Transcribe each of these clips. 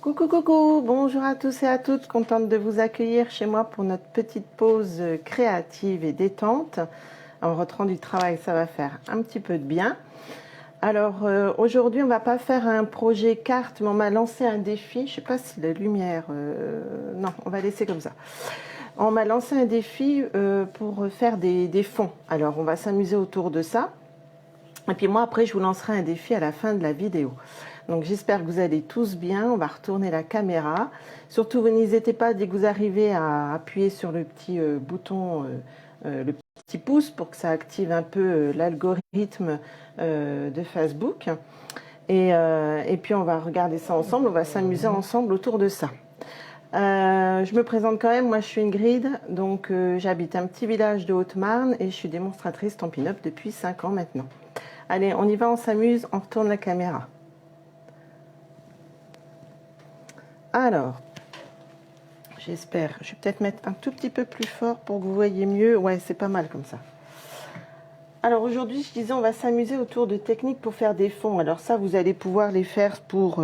Coucou, coucou, bonjour à tous et à toutes, contente de vous accueillir chez moi pour notre petite pause créative et détente. En rentrant du travail, ça va faire un petit peu de bien. Alors aujourd'hui, on va pas faire un projet carte, mais on m'a lancé un défi. Je sais pas si la lumière... non, on va laisser comme ça. On m'a lancé un défi pour faire des fonds. Alors on va s'amuser autour de ça. Et puis moi, après, je vous lancerai un défi à la fin de la vidéo. Donc j'espère que vous allez tous bien. On va retourner la caméra. Surtout, vous n'hésitez pas, dès que vous arrivez, à appuyer sur le petit bouton, le petit pouce, pour que ça active un peu l'algorithme de Facebook. Et puis on va regarder ça ensemble. On va s'amuser ensemble autour de ça. Je me présente quand même, moi je suis Ingrid, donc j'habite un petit village de Haute-Marne et je suis démonstratrice Stampin' Up depuis 5 ans maintenant. Allez, on y va, on s'amuse, on retourne la caméra. Alors, j'espère, je vais peut-être mettre un tout petit peu plus fort pour que vous voyez mieux. Ouais, c'est pas mal comme ça. Alors aujourd'hui, je disais, on va s'amuser autour de techniques pour faire des fonds. Alors ça, vous allez pouvoir les faire pour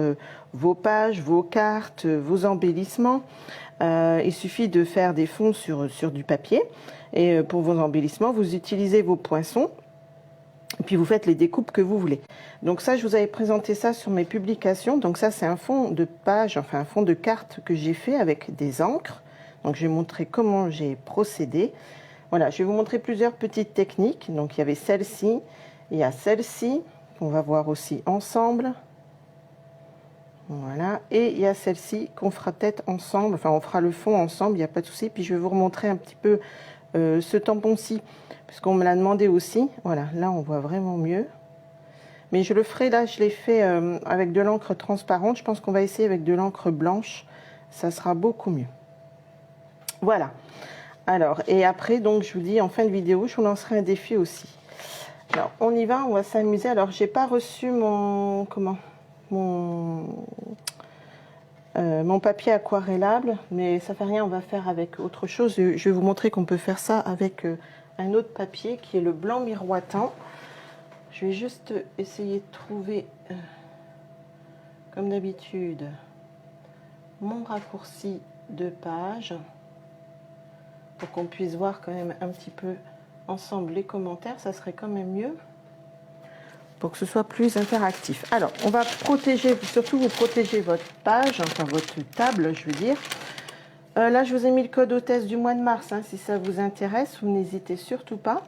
vos pages, vos cartes, vos embellissements. Il suffit de faire des fonds sur du papier. Et pour vos embellissements, vous utilisez vos poinçons. Et puis vous faites les découpes que vous voulez. Donc ça, je vous avais présenté ça sur mes publications. Donc ça, c'est un fond de page, enfin un fond de carte que j'ai fait avec des encres. Donc je vais montrer comment j'ai procédé. Voilà, je vais vous montrer plusieurs petites techniques. Donc il y avait celle-ci, il y a celle-ci, qu'on va voir aussi ensemble. Voilà, et il y a celle-ci qu'on fera peut-être ensemble. Enfin, on fera le fond ensemble, il n'y a pas de souci. Puis je vais vous remontrer un petit peu ce tampon-ci, puisqu'on me l'a demandé aussi. Voilà, là on voit vraiment mieux. Mais je le ferai, là je l'ai fait avec de l'encre transparente. Je pense qu'on va essayer avec de l'encre blanche. Ça sera beaucoup mieux. Voilà. Alors, et après, donc je vous dis, en fin de vidéo, je vous lancerai un défi aussi. Alors, on y va, on va s'amuser. Alors, j'ai pas reçu mon... Comment mon papier aquarellable, mais ça fait rien, on va faire avec autre chose. Je vais vous montrer qu'on peut faire ça avec un autre papier qui est le blanc miroitant. Je vais juste essayer de trouver, comme d'habitude, mon raccourci de page pour qu'on puisse voir quand même un petit peu ensemble les commentaires. Ça serait quand même mieux pour que ce soit plus interactif. Alors, on va protéger, surtout vous protégez votre page, enfin votre table, je veux dire. Là, je vous ai mis le code hôtesse du mois de mars, hein, si ça vous intéresse, vous n'hésitez surtout pas,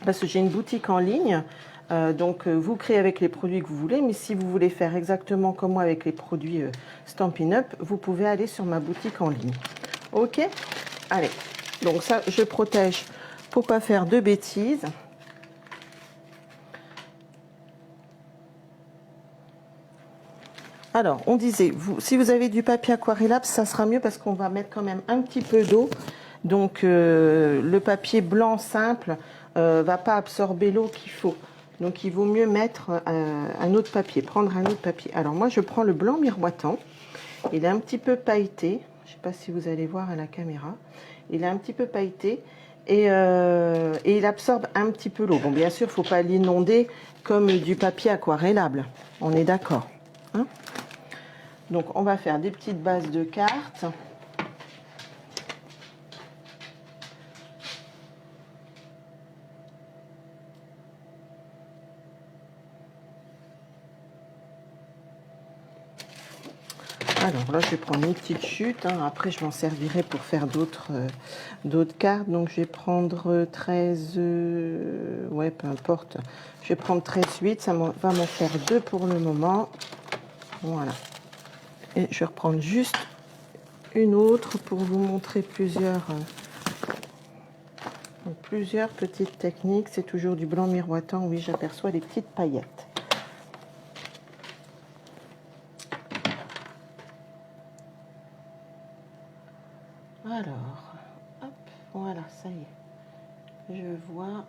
parce que j'ai une boutique en ligne, donc vous créez avec les produits que vous voulez, mais si vous voulez faire exactement comme moi avec les produits Stampin' Up, vous pouvez aller sur ma boutique en ligne. Ok? Allez, donc ça, je protège pour pas faire de bêtises. Alors, on disait, si vous avez du papier aquarellable, ça sera mieux parce qu'on va mettre quand même un petit peu d'eau. Donc, le papier blanc simple va pas absorber l'eau qu'il faut. Donc, il vaut mieux mettre un autre papier, prendre un autre papier. Alors, moi, je prends le blanc miroitant. Il est un petit peu pailleté. Je ne sais pas si vous allez voir à la caméra. Il est un petit peu pailleté et il absorbe un petit peu l'eau. Bon, bien sûr, il ne faut pas l'inonder comme du papier aquarellable. On est d'accord, hein? Donc, on va faire des petites bases de cartes. Alors là, je vais prendre une petite chute. Hein. Après, je m'en servirai pour faire d'autres cartes. Donc, je vais prendre 13... ouais, peu importe. Je vais prendre 13, 8. Ça va m'en faire 2 pour le moment. Voilà. Et je vais reprendre juste une autre pour vous montrer plusieurs petites techniques. C'est toujours du blanc miroitant. Oui, j'aperçois les petites paillettes. Alors, hop, voilà, ça y est. Je vois.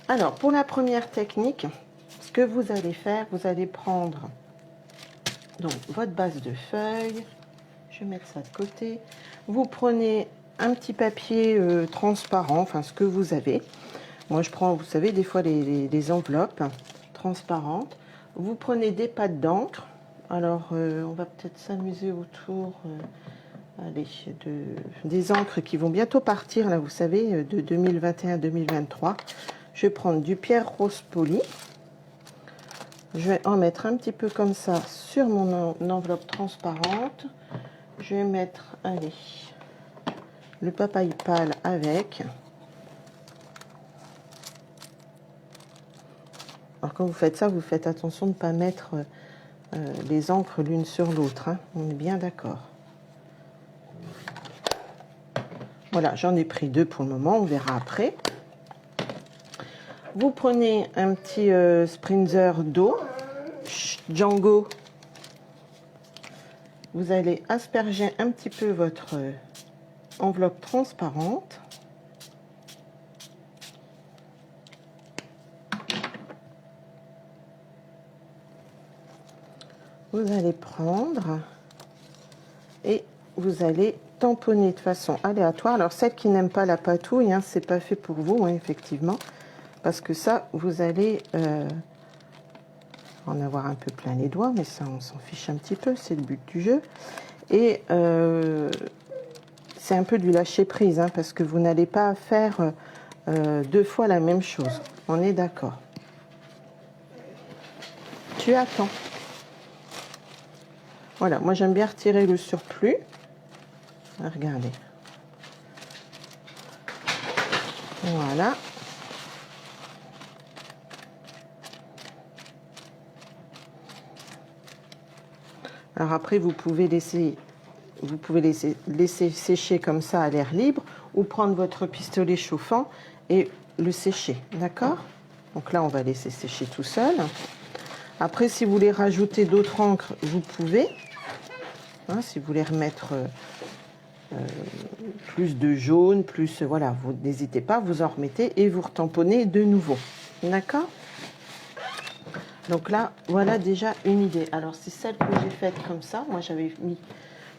Alors, pour la première technique, ce que vous allez faire, vous allez prendre donc votre base de feuilles. Je vais mettre ça de côté. Vous prenez un petit papier transparent, enfin ce que vous avez. Moi, je prends, vous savez, des fois les enveloppes transparente. Vous prenez des pâtes d'encre. Alors, on va peut-être s'amuser autour allez, des encres qui vont bientôt partir, là, vous savez, de 2021-2023. Je vais prendre du pierre rose poli. Je vais en mettre un petit peu comme ça sur mon enveloppe transparente. Je vais mettre, allez, le papaye pâle avec. Alors quand vous faites ça, vous faites attention de ne pas mettre les encres l'une sur l'autre, hein. On est bien d'accord. Voilà, j'en ai pris 2 pour le moment, on verra après. Vous prenez un petit spritzer d'eau, Django. Vous allez asperger un petit peu votre enveloppe transparente. Vous allez prendre et vous allez tamponner de façon aléatoire. Alors celles qui n'aiment pas la patouille, hein, c'est pas fait pour vous, hein, effectivement, parce que ça, vous allez en avoir un peu plein les doigts, mais ça, on s'en fiche un petit peu, c'est le but du jeu. Et c'est un peu du lâcher prise, hein, parce que vous n'allez pas faire 2 fois la même chose. On est d'accord. Tu attends. Voilà, moi j'aime bien retirer le surplus. Regardez. Voilà. Alors après, vous pouvez laisser sécher comme ça à l'air libre ou prendre votre pistolet chauffant et le sécher, d'accord? Donc là, on va laisser sécher tout seul. Après, si vous voulez rajouter d'autres encres, vous pouvez. Hein, si vous voulez remettre plus de jaune, plus, voilà, vous n'hésitez pas, vous en remettez et vous retamponnez de nouveau, d'accord? Donc là, voilà déjà une idée. Alors, c'est celle que j'ai faite comme ça. Moi, j'avais mis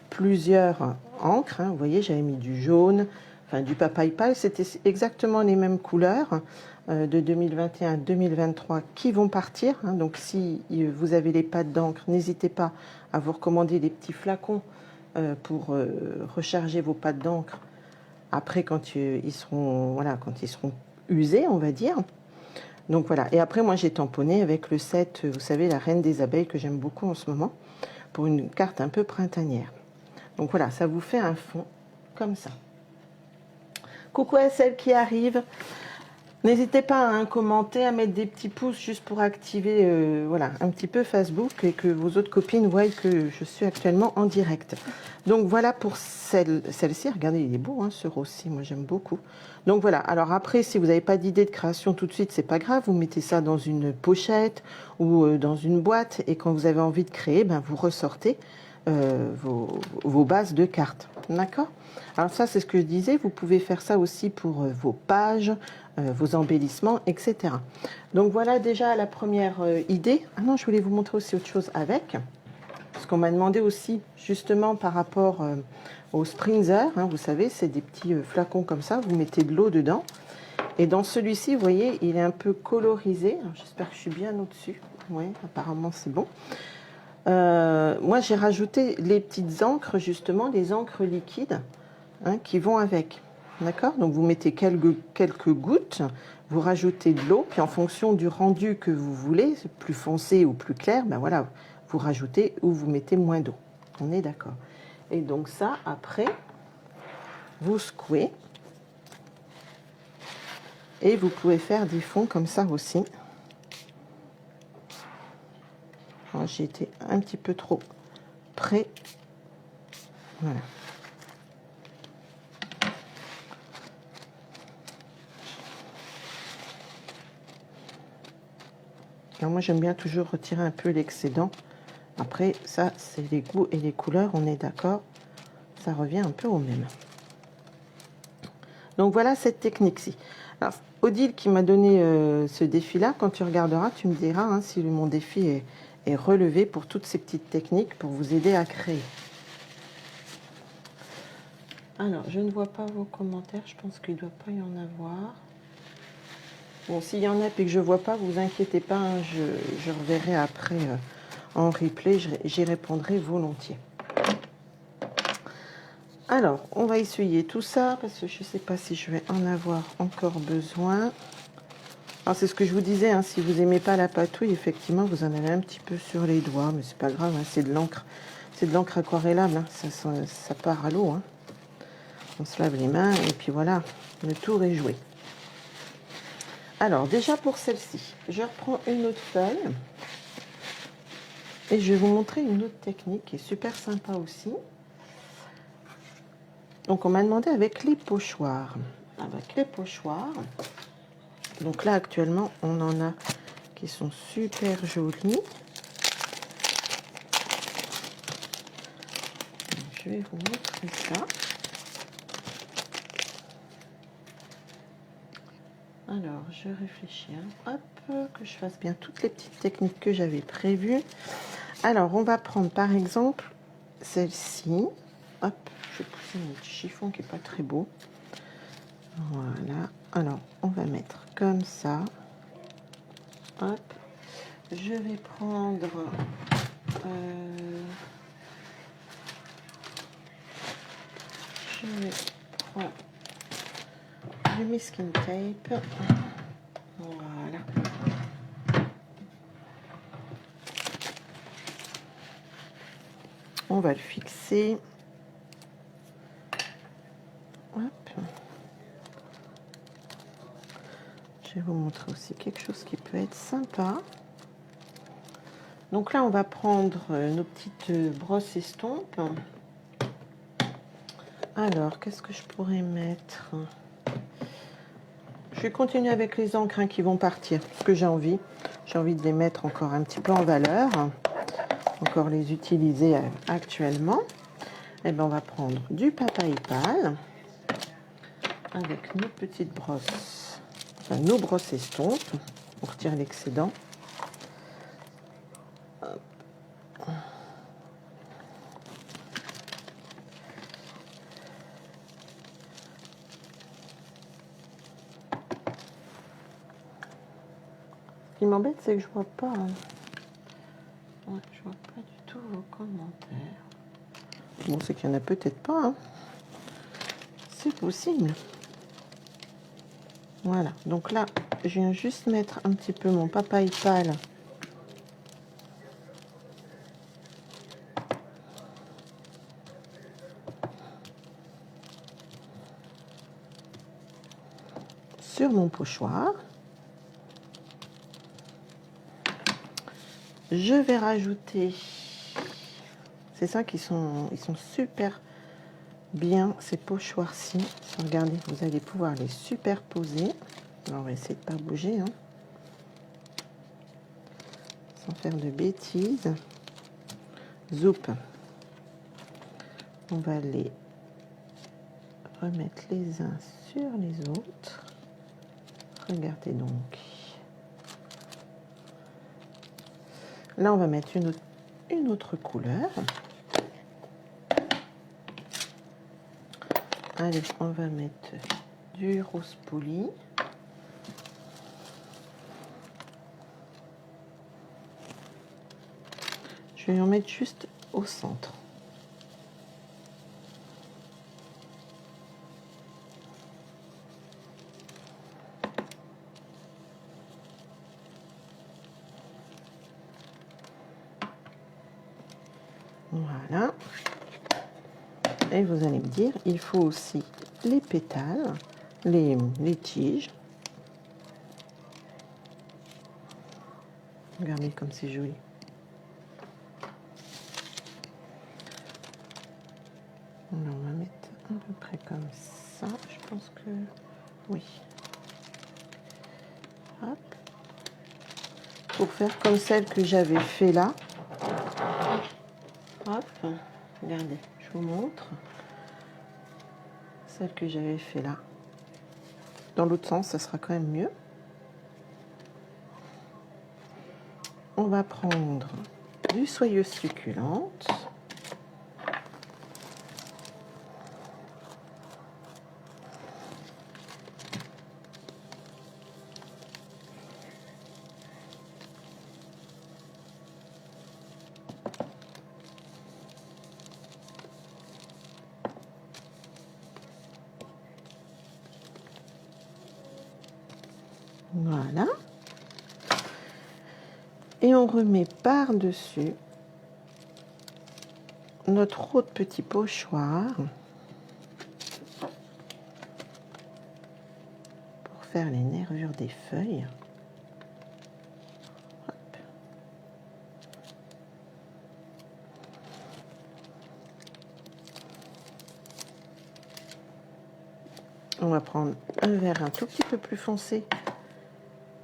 plusieurs encres, hein. Vous voyez, j'avais mis du jaune, enfin du papaye pâle. C'était exactement les mêmes couleurs de 2021-2023 qui vont partir, hein. Donc, si vous avez les pâtes d'encre, n'hésitez pas à vous recommander des petits flacons pour recharger vos pâtes d'encre après quand ils seront, voilà, quand ils seront usés, on va dire. Donc voilà, et après moi j'ai tamponné avec le set, vous savez, la reine des abeilles que j'aime beaucoup en ce moment, pour une carte un peu printanière. Donc voilà, ça vous fait un fond comme ça. Coucou à celles qui arrivent. N'hésitez pas à commenter, à mettre des petits pouces juste pour activer voilà, un petit peu Facebook et que vos autres copines voient que je suis actuellement en direct. Donc voilà pour celle-ci. Regardez, il est beau hein, ce rossi, moi j'aime beaucoup. Donc voilà, alors après, si vous n'avez pas d'idée de création tout de suite, c'est pas grave. Vous mettez ça dans une pochette ou dans une boîte et quand vous avez envie de créer, ben, vous ressortez vos bases de cartes. D'accord? Alors ça, c'est ce que je disais, vous pouvez faire ça aussi pour vos pages, vos embellissements, etc. Donc voilà déjà la première idée. Ah non, je voulais vous montrer aussi autre chose avec, parce qu'on m'a demandé aussi justement par rapport au spritzer, hein, vous savez, c'est des petits flacons comme ça, vous mettez de l'eau dedans. Et dans celui-ci, vous voyez, il est un peu colorisé. J'espère que je suis bien au-dessus. Oui, apparemment c'est bon. Moi, j'ai rajouté les petites encres, justement, les encres liquides hein, qui vont avec. D'accord? Donc, vous mettez quelques gouttes, vous rajoutez de l'eau, puis en fonction du rendu que vous voulez, plus foncé ou plus clair, ben voilà, vous rajoutez ou vous mettez moins d'eau. On est d'accord? Et donc ça, après, vous secouez. Et vous pouvez faire des fonds comme ça aussi. J'ai été un petit peu trop près. Voilà. Alors moi, j'aime bien toujours retirer un peu l'excédent. Après, ça, c'est les goûts et les couleurs, on est d'accord. Ça revient un peu au même. Donc voilà cette technique-ci. Alors, Odile qui m'a donné ce défi-là, quand tu regarderas, tu me diras hein, si mon défi est relevé pour toutes ces petites techniques pour vous aider à créer. Alors, je ne vois pas vos commentaires, je pense qu'il ne doit pas y en avoir. Bon, s'il y en a et que je ne vois pas, vous inquiétez pas, hein, je reverrai après en replay, j'y répondrai volontiers. Alors, on va essuyer tout ça parce que je ne sais pas si je vais en avoir encore besoin. Alors, c'est ce que je vous disais, hein, si vous n'aimez pas la patouille, effectivement, vous en avez un petit peu sur les doigts, mais c'est pas grave, hein, c'est de l'encre. C'est de l'encre aquarellable, hein, ça part à l'eau. Hein. On se lave les mains et puis voilà, le tour est joué. Alors, déjà pour celle-ci, je reprends une autre feuille et je vais vous montrer une autre technique qui est super sympa aussi. Donc, on m'a demandé avec les pochoirs. Avec les pochoirs, donc là, actuellement, on en a qui sont super jolis. Je vais vous montrer ça. Alors, je réfléchis, hein. Hop, que je fasse bien toutes les petites techniques que j'avais prévues. Alors, on va prendre par exemple celle-ci. Hop, je vais pousser mon petit chiffon qui n'est pas très beau. Voilà. Alors, on va mettre comme ça. Hop. Je vais prendre... je vais prendre du masking tape. Voilà. On va le fixer. Hop. Je vais vous montrer aussi quelque chose qui peut être sympa. Donc là, on va prendre nos petites brosses estompes. Alors, qu'est-ce que je pourrais mettre? Je vais continuer avec les encres hein, qui vont partir, parce que j'ai envie. J'ai envie de les mettre encore un petit peu en valeur, encore les utiliser actuellement. Et bien, on va prendre du papaye pâle avec nos petites brosses, enfin nos brosses estompes. On retire l'excédent. Ce qui m'embête, c'est que je vois pas. Ouais, je vois pas du tout vos commentaires. Bon, c'est qu'il y en a peut-être pas. Hein. C'est possible. Voilà. Donc là, je viens juste mettre un petit peu mon papaye pâle. Sur mon pochoir. Je vais rajouter, c'est ça ils sont super bien ces pochoirs-ci. Regardez, vous allez pouvoir les superposer. Alors, on va essayer de ne pas bouger, hein, sans faire de bêtises. Zoup. On va les remettre les uns sur les autres. Regardez donc. Là, on va mettre une autre couleur. Allez, on va mettre du rose poli. Je vais en mettre juste au centre. Voilà. Et vous allez me dire, il faut aussi les pétales, les tiges. Regardez comme c'est joli. Alors, on va mettre à peu près comme ça. Je pense que oui. Hop. Pour faire comme celle que j'avais fait là. Hop. Regardez, je vous montre. Celle que j'avais fait là. Dans l'autre sens, ça sera quand même mieux. On va prendre du soyeuse succulente. Voilà. Et on remet par-dessus notre autre petit pochoir pour faire les nervures des feuilles. Hop. On va prendre un vert un tout petit peu plus foncé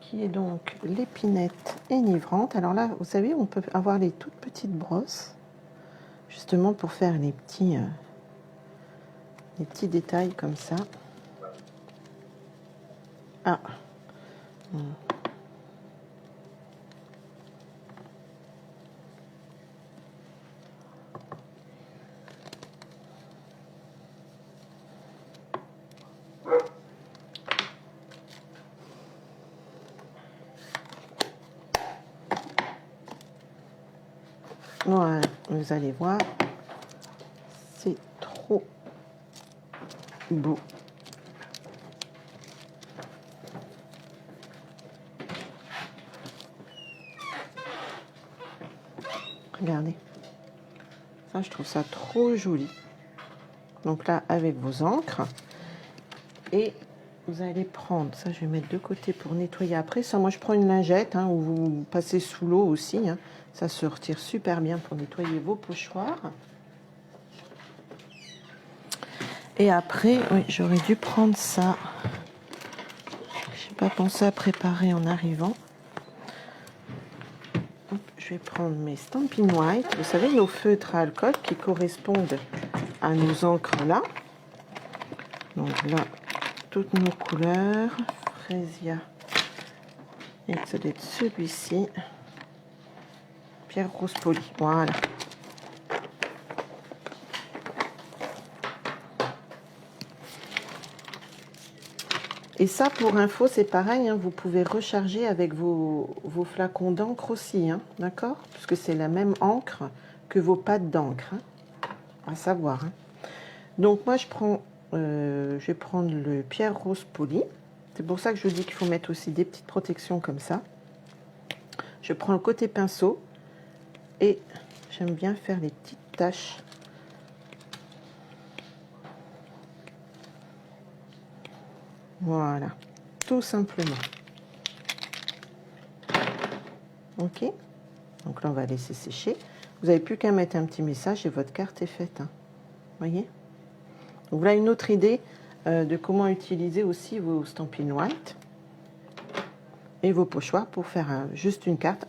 qui est donc l'épinette enivrante. Alors là, vous savez, on peut avoir les toutes petites brosses justement pour faire les petits détails comme ça. Ah. Voilà, vous allez voir, c'est trop beau. Regardez, ça je trouve ça trop joli. Donc là, avec vos encres, et vous allez prendre, ça je vais mettre de côté pour nettoyer après. Ça, moi je prends une lingette, hein, ou vous passez sous l'eau aussi, hein. Ça se retire super bien pour nettoyer vos pochoirs. Et après, oui, j'aurais dû prendre ça. Je n'ai pas pensé à préparer en arrivant. Hop, je vais prendre mes Stampin' White. Vous savez, nos feutres à alcool qui correspondent à nos encres là. Donc là, toutes nos couleurs. Frésia. Et ça doit être celui-ci. Pierre rose poli. Voilà. Et ça, pour info, c'est pareil, hein, vous pouvez recharger avec vos flacons d'encre aussi, hein, d'accord? Puisque c'est la même encre que vos pâtes d'encre, hein, à savoir. Hein. Donc moi, je vais prendre le pierre rose poli. C'est pour ça que je vous dis qu'il faut mettre aussi des petites protections comme ça. Je prends le côté pinceau et j'aime bien faire les petites taches. Voilà, tout simplement. Ok, donc là on va laisser sécher. Vous n'avez plus qu'à mettre un petit message et votre carte est faite. Hein. Voyez. Donc voilà une autre idée de comment utiliser aussi vos Stampin' White et vos pochoirs pour faire juste une carte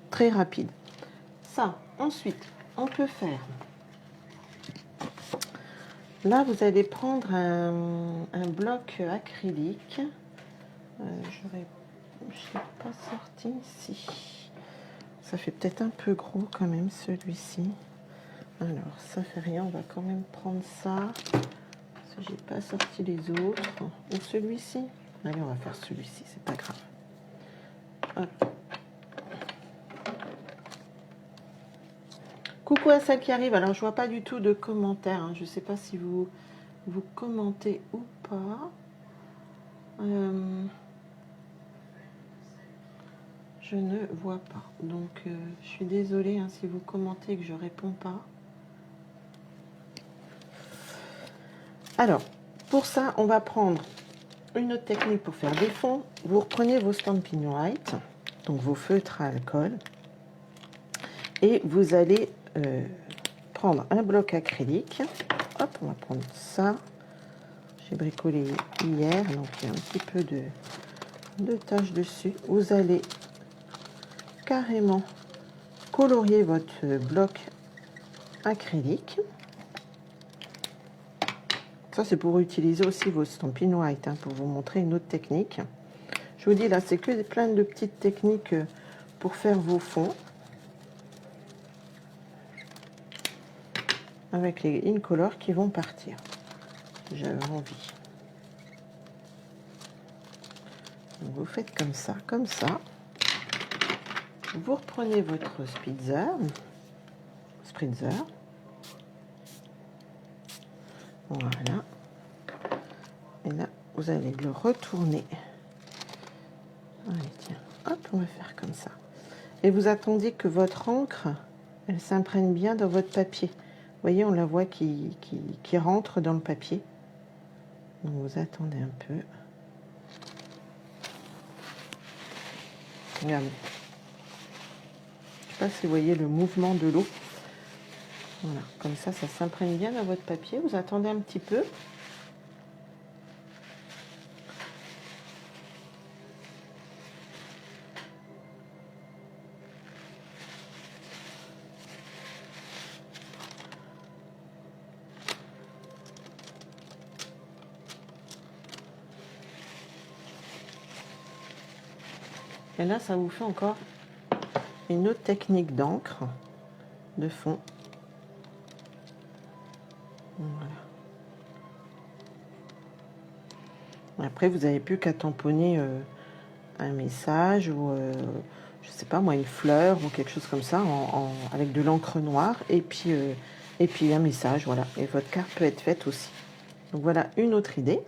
très rapide. Ça, ensuite, on peut faire. Là, vous allez prendre un bloc acrylique. Je n'ai pas sorti ici. Ça fait peut-être un peu gros quand même, celui-ci. Alors, ça fait rien, on va quand même prendre ça. Parce que j'ai pas sorti les autres. Ou celui-ci. Allez, on va faire celui-ci, c'est pas grave. Hop. Coucou à celle qui arrive. Alors, je vois pas du tout de commentaires. Hein. Je sais pas si vous commentez ou pas. Je ne vois pas. Donc, je suis désolée hein, si vous commentez et que je réponds pas. Alors, pour ça, on va prendre une autre technique pour faire des fonds. Vous reprenez vos Stampin' White, donc vos feutres à alcool, et vous allez prendre un bloc acrylique. Hop, on va prendre ça. J'ai bricolé hier, donc il y a un petit peu de taches dessus. Vous allez carrément colorier votre bloc acrylique. Ça, c'est pour utiliser aussi vos Stampin' White, hein, pour vous montrer une autre technique. Je vous dis, là, c'est que plein de petites techniques pour faire vos fonds. Avec les incolores qui vont partir. J'avais envie. Donc, vous faites comme ça, comme ça. Vous reprenez votre spritzer. Voilà. Et là, vous allez le retourner on va faire comme ça. Et vous attendez que votre encre, elle s'imprègne bien dans votre papier. Vous voyez, on la voit qui rentre dans le papier. Donc vous attendez un peu. Regardez. Je ne sais pas si vous voyez le mouvement de l'eau. Voilà, comme ça s'imprègne bien dans votre papier. Vous attendez un petit peu. Et là, ça vous fait encore une autre technique d'encre de fond. Voilà. Après, vous n'avez plus qu'à tamponner un message ou, je sais pas moi, une fleur ou quelque chose comme ça avec de l'encre noire et puis un message, voilà. Et votre carte peut être faite aussi. Donc voilà une autre idée.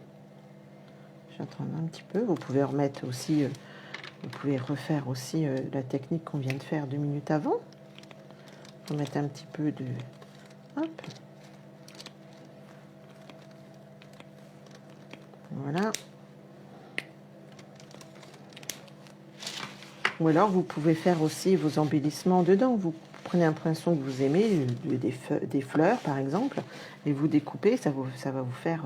J'attends un petit peu. Vous pouvez remettre aussi... vous pouvez refaire aussi la technique qu'on vient de faire 2 minutes avant. Remettre un petit peu de... Hop. Voilà. Ou alors, vous pouvez faire aussi vos embellissements dedans. Vous prenez un pinceau que vous aimez, des fleurs par exemple, et vous découpez. Ça va vous faire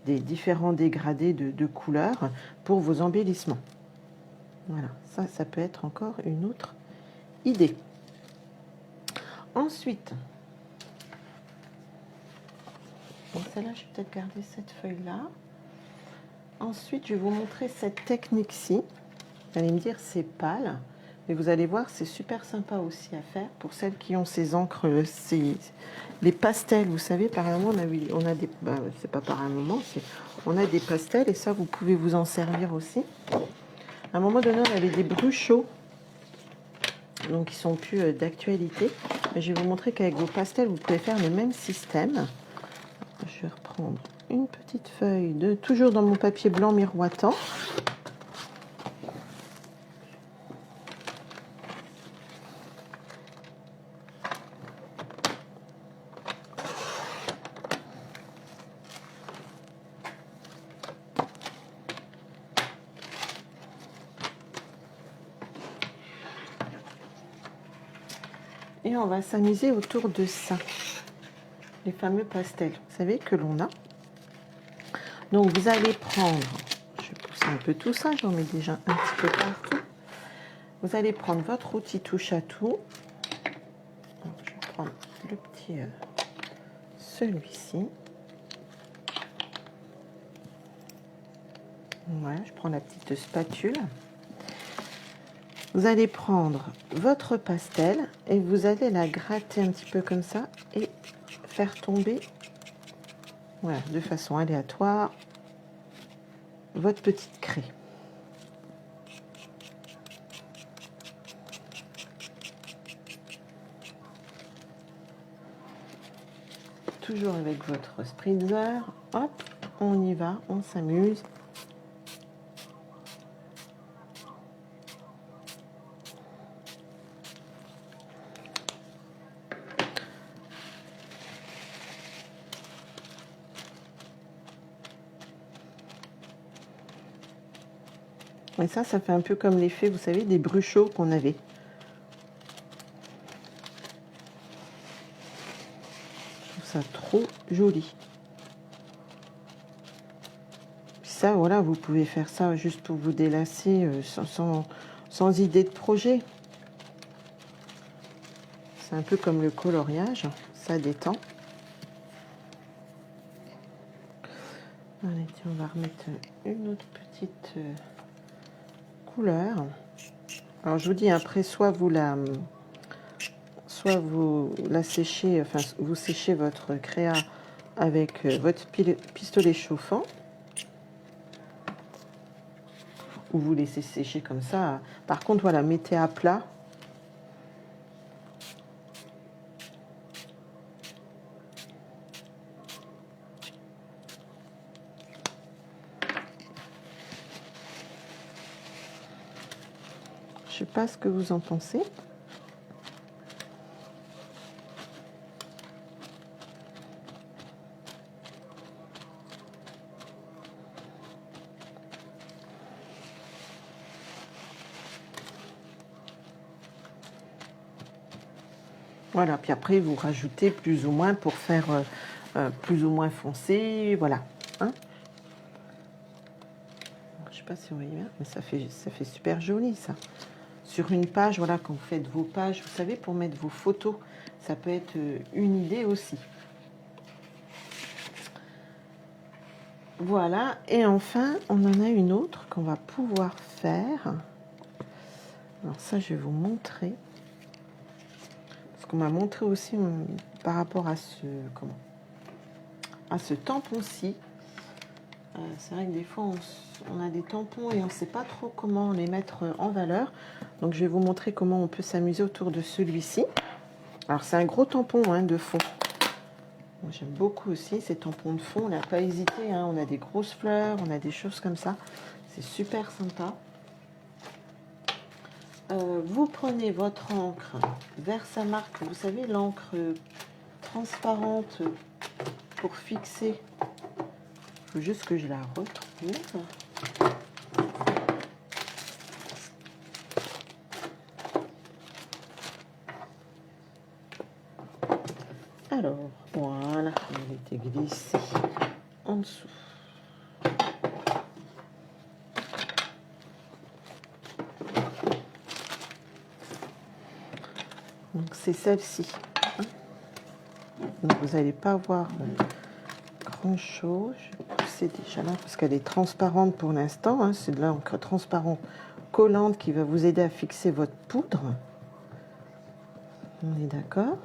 des différents dégradés de couleurs pour vos embellissements. Voilà, ça peut être encore une autre idée. Ensuite, bon, celle-là, je vais peut-être garder cette feuille-là. Ensuite, je vais vous montrer cette technique-ci. Vous allez me dire, c'est pâle, mais vous allez voir, c'est super sympa aussi à faire pour celles qui ont ces encres, les pastels. Vous savez, par un moment, on a des, c'est pas par un moment, on a des pastels et ça, vous pouvez vous en servir aussi. À un moment donné, on avait des bruchaux, donc ils sont plus d'actualité. Mais je vais vous montrer qu'avec vos pastels, vous pouvez faire le même système. Je vais reprendre une petite feuille toujours dans mon papier blanc miroitant. Et on va s'amuser autour de ça, les fameux pastels, vous savez, que l'on a. Donc vous allez prendre, je vais pousser un peu tout ça, j'en mets déjà un petit peu partout. Vous allez prendre votre outil touche à tout. Donc, je vais prendre le petit, celui-ci. Voilà, je prends la petite spatule. Vous allez prendre votre pastel et vous allez la gratter un petit peu comme ça et faire tomber, voilà, de façon aléatoire, votre petite craie. Toujours avec votre spritzer, hop, on y va, on s'amuse. Et ça fait un peu comme l'effet, vous savez, des bruchaux qu'on avait. Je trouve ça trop joli. Ça, voilà, vous pouvez faire ça juste pour vous délasser sans idée de projet. C'est un peu comme le coloriage, ça détend. Allez, tiens, on va remettre une autre petite couleur. Alors je vous dis, après, soit vous la séchez, enfin vous séchez votre créa avec votre pistolet chauffant, ou vous laissez sécher comme ça. Par contre, voilà, mettez à plat. Je sais pas ce que vous en pensez. Voilà, puis après vous rajoutez plus ou moins pour faire plus ou moins foncé, voilà. Hein, je sais pas si on voit bien, mais ça fait super joli ça. Sur une page, voilà, quand vous faites vos pages, vous savez, pour mettre vos photos, ça peut être une idée aussi. Voilà, et enfin, on en a une autre qu'on va pouvoir faire. Alors ça, je vais vous montrer. Parce qu'on m'a montré aussi par rapport à ce tampon-ci. C'est vrai que des fois, on a des tampons et on ne sait pas trop comment les mettre en valeur. Donc, je vais vous montrer comment on peut s'amuser autour de celui-ci. Alors, c'est un gros tampon hein, de fond. J'aime beaucoup aussi ces tampons de fond. On n'a pas hésité. Hein. On a des grosses fleurs, on a des choses comme ça. C'est super sympa. Vous prenez votre encre Versamark. Vous savez, l'encre transparente pour fixer. Il faut juste que je la retrouve. Alors, voilà, elle était glissée en dessous. Donc, c'est celle-ci. Donc, vous n'allez pas voir grand-chose. Je vais pousser déjà là parce qu'elle est transparente pour l'instant. Hein. C'est de l'encre transparente collante qui va vous aider à fixer votre poudre. On est d'accord?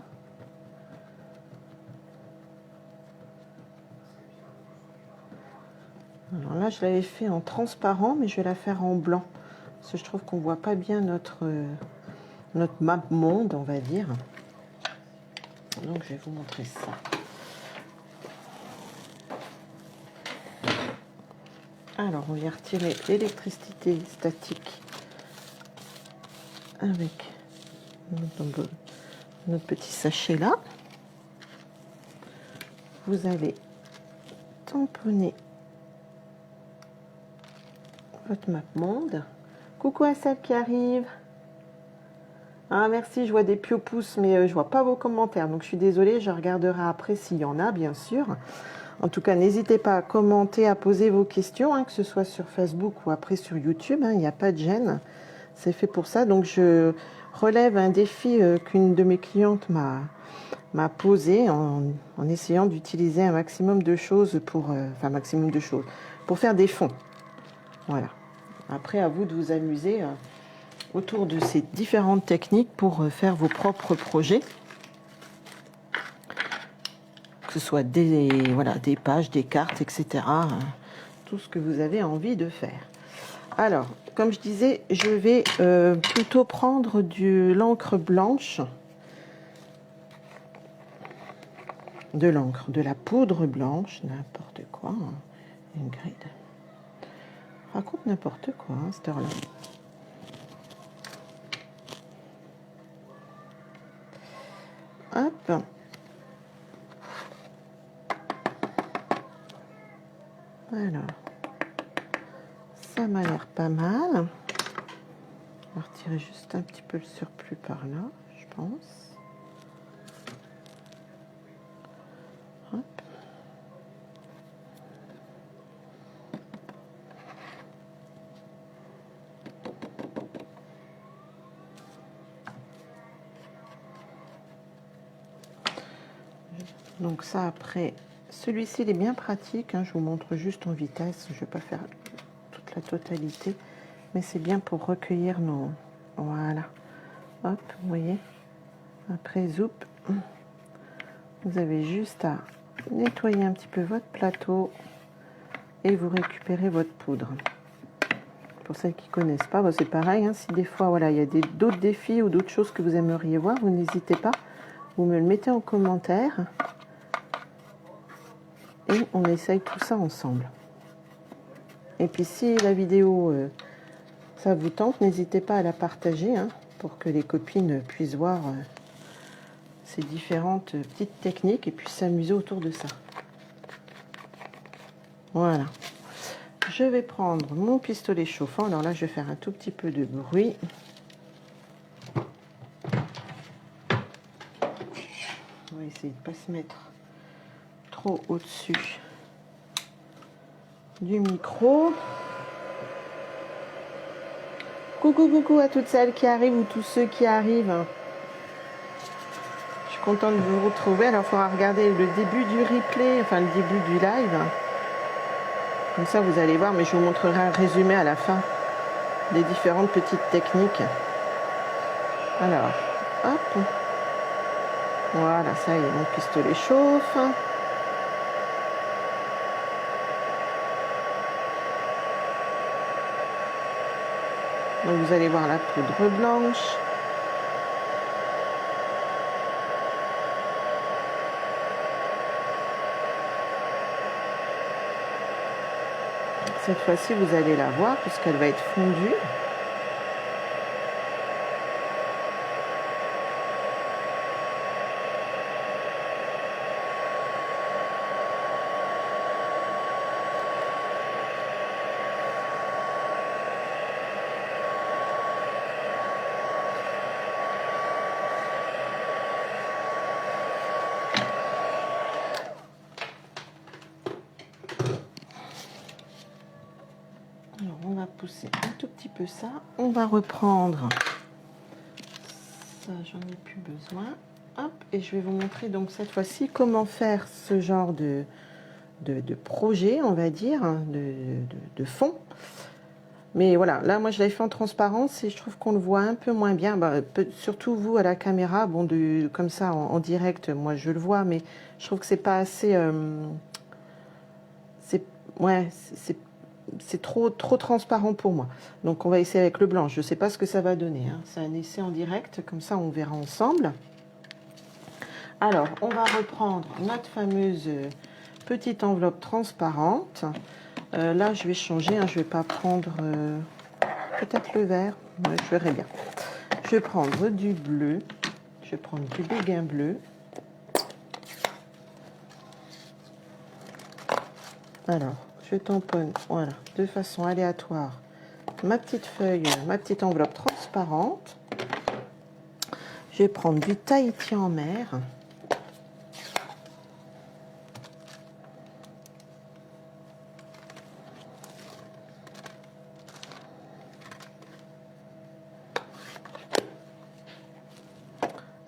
Alors là, je l'avais fait en transparent, mais je vais la faire en blanc. Parce que je trouve qu'on ne voit pas bien notre map monde, on va dire. Donc, je vais vous montrer ça. Alors, on vient retirer l'électricité statique avec notre petit sachet là. Vous allez tamponner votre map monde. Coucou à celle qui arrive. Ah, merci, je vois des pieds-pouces, mais je vois pas vos commentaires. Donc, je suis désolée, je regarderai après s'il y en a, bien sûr. En tout cas, n'hésitez pas à commenter, à poser vos questions, hein, que ce soit sur Facebook ou après sur YouTube. Hein, il n'y a pas de gêne. C'est fait pour ça. Donc, je relève un défi qu'une de mes clientes m'a posé en essayant d'utiliser un maximum de choses pour faire des fonds. Voilà. Après, à vous de vous amuser autour de ces différentes techniques pour faire vos propres projets. Que ce soit des pages, des cartes, etc. Tout ce que vous avez envie de faire. Alors, comme je disais, je vais plutôt prendre de l'encre blanche. De la poudre blanche, n'importe quoi. Hein. Ingrid. Raconte n'importe quoi, hein, cette heure-là. Hop. Alors, ça m'a l'air pas mal. On va retirer juste un petit peu le surplus par là, je pense. Hop. Donc ça après, celui-ci il est bien pratique, hein, je vous montre juste en vitesse, je ne vais pas faire toute la totalité, mais c'est bien pour recueillir nos... Voilà, hop, vous voyez, après zoup, vous avez juste à nettoyer un petit peu votre plateau et vous récupérez votre poudre. Pour celles qui ne connaissent pas, c'est pareil, hein, si des fois voilà, il y a d'autres défis ou d'autres choses que vous aimeriez voir, vous n'hésitez pas, vous me le mettez en commentaire. Et on essaye tout ça ensemble. Et puis si la vidéo ça vous tente, n'hésitez pas à la partager hein, pour que les copines puissent voir ces différentes petites techniques et puissent s'amuser autour de ça. Voilà. Je vais prendre mon pistolet chauffant. Alors là, je vais faire un tout petit peu de bruit. On va essayer de ne pas se mettre trop au-dessus du micro. Coucou, coucou à toutes celles qui arrivent ou tous ceux qui arrivent. Je suis contente de vous retrouver. Alors, il faudra regarder le début du replay, enfin le début du live. Comme ça, vous allez voir, mais je vous montrerai un résumé à la fin des différentes petites techniques. Alors, hop. Voilà, ça y est, mon pistolet chauffe. Donc vous allez voir la poudre blanche. Cette fois-ci, vous allez la voir puisqu'elle va être fondue. Alors, on va pousser un tout petit peu ça. On va reprendre. Ça, j'en ai plus besoin. Hop, et je vais vous montrer donc cette fois-ci comment faire ce genre de projet, on va dire, de fond. Mais voilà, là, moi, je l'avais fait en transparence et je trouve qu'on le voit un peu moins bien. Bah, surtout vous, à la caméra, bon, comme ça, en direct, moi, je le vois, mais je trouve que c'est pas assez... c'est trop transparent pour moi. Donc, on va essayer avec le blanc. Je ne sais pas ce que ça va donner. Hein. C'est un essai en direct, comme ça, on verra ensemble. Alors, on va reprendre notre fameuse petite enveloppe transparente. Là, je vais changer. Hein. Je ne vais pas prendre peut-être le vert. Ouais, je verrai bien. Je vais prendre du bleu. Je vais prendre du béguin bleu. Alors, je tamponne, voilà, de façon aléatoire, ma petite feuille, ma petite enveloppe transparente. Je vais prendre du Tahiti en mer.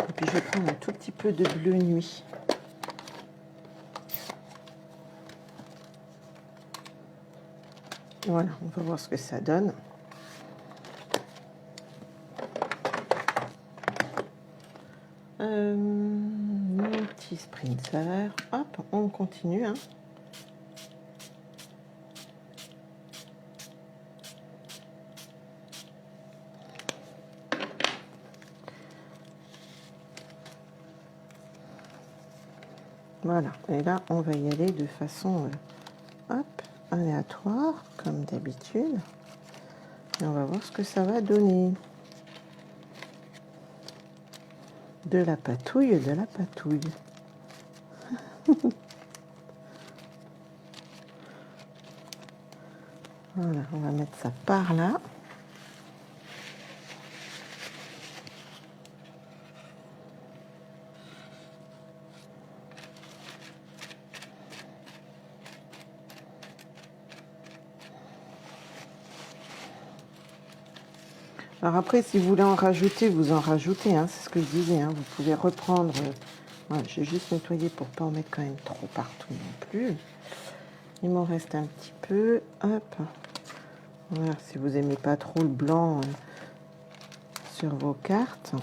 Et puis je vais prendre un tout petit peu de bleu nuit. Voilà, on va voir ce que ça donne. Mon petit spritzer. Hop, on continue. Hein. Voilà, et là, on va y aller de façon hop, aléatoire, comme d'habitude. Et on va voir ce que ça va donner. De la patouille, de la patouille. Voilà, on va mettre ça par là. Alors après, si vous voulez en rajouter, vous en rajoutez, hein, c'est ce que je disais. Hein, vous pouvez reprendre. Voilà, j'ai juste nettoyé pour pas en mettre quand même trop partout non plus. Il m'en reste un petit peu. Hop. Voilà, si vous aimez pas trop le blanc sur vos cartes,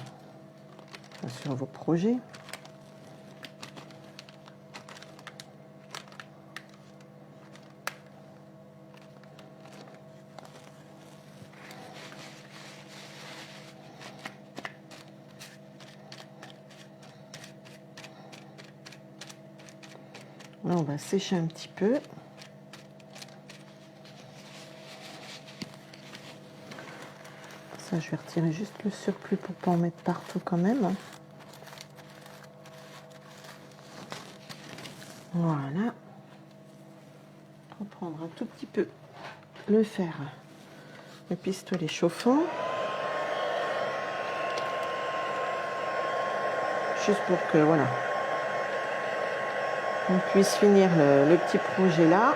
sur vos projets. Là, on va sécher un petit peu. Ça, je vais retirer juste le surplus pour pas en mettre partout quand même. Voilà. Reprendre un tout petit peu le fer, le pistolet chauffant. Juste pour que, voilà, on puisse finir le petit projet là.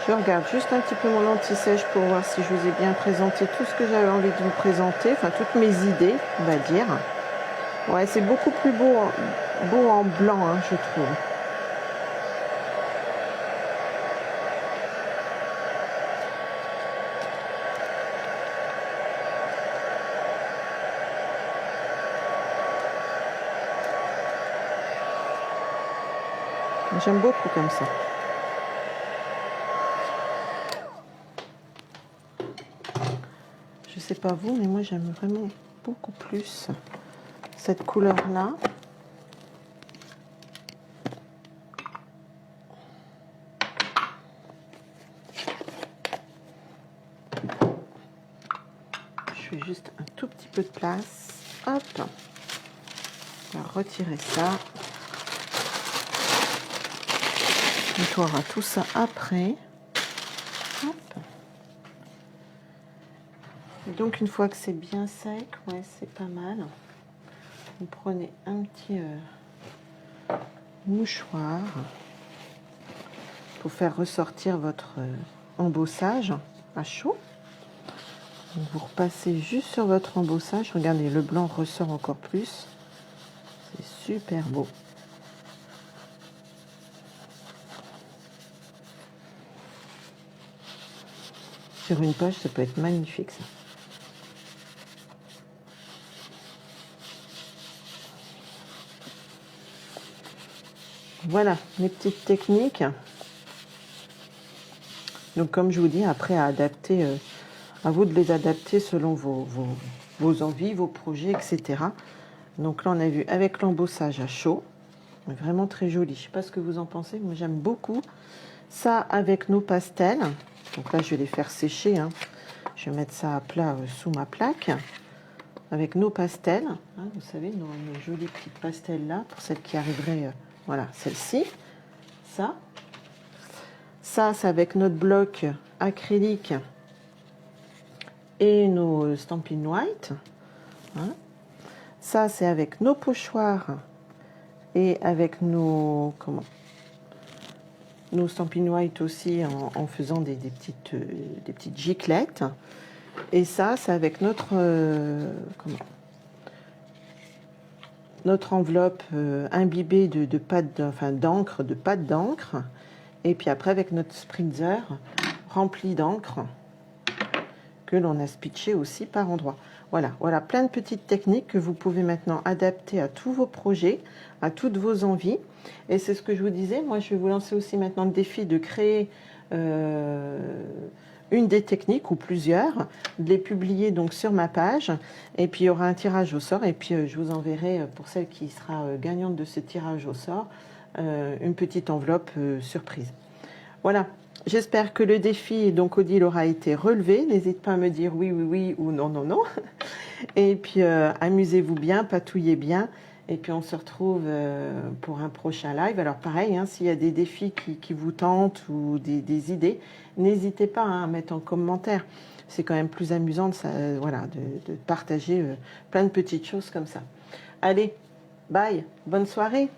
Je regarde juste un petit peu mon anti-sèche pour voir si je vous ai bien présenté tout ce que j'avais envie de vous présenter, enfin toutes mes idées, on va dire. Ouais, c'est beaucoup plus beau en blanc, hein, je trouve. J'aime beaucoup comme ça. Je sais pas vous, mais moi j'aime vraiment beaucoup plus cette couleur-là. Je fais juste un tout petit peu de place. Hop. On va retirer ça. On nettoiera tout ça après. Hop. Et donc une fois que c'est bien sec, ouais, c'est pas mal. Vous prenez un petit mouchoir pour faire ressortir votre embossage à chaud. Donc vous repassez juste sur votre embossage. Regardez, le blanc ressort encore plus. C'est super beau. Sur une page, ça peut être magnifique, ça. Voilà, les petites techniques. Donc, comme je vous dis, après, à adapter, à vous de les adapter selon vos envies, vos projets, etc. Donc là, on a vu avec l'embossage à chaud. Vraiment très joli. Je ne sais pas ce que vous en pensez. Moi, j'aime beaucoup. Ça, avec nos pastels. Donc là, je vais les faire sécher, hein. Je vais mettre ça à plat sous ma plaque. Avec nos pastels. Hein, vous savez, nos jolies petites pastels là. Pour celles qui arriveraient, voilà, celle-ci. Ça. Ça, c'est avec notre bloc acrylique et nos Stampin' White. Hein. Ça, c'est avec nos pochoirs et avec nos Stampin' White aussi en faisant des petites giclettes. Et ça, c'est avec notre enveloppe imbibée de pâte, d'encre, de pâte d'encre. Et puis après, avec notre spritzer rempli d'encre que l'on a spitché aussi par endroits. Voilà, voilà, plein de petites techniques que vous pouvez maintenant adapter à tous vos projets, à toutes vos envies. Et c'est ce que je vous disais, moi je vais vous lancer aussi maintenant le défi de créer une des techniques ou plusieurs, de les publier donc sur ma page. Et puis il y aura un tirage au sort. Et puis je vous enverrai, pour celle qui sera gagnante de ce tirage au sort, une petite enveloppe surprise. Voilà, j'espère que le défi, donc Odile, aura été relevé. N'hésite pas à me dire oui, oui, oui ou non, non, non. Et puis amusez-vous bien, patouillez bien. Et puis on se retrouve pour un prochain live. Alors pareil, hein, s'il y a des défis qui vous tentent ou des idées, n'hésitez pas à mettre en commentaire. C'est quand même plus amusant voilà, de partager plein de petites choses comme ça. Allez, bye, bonne soirée.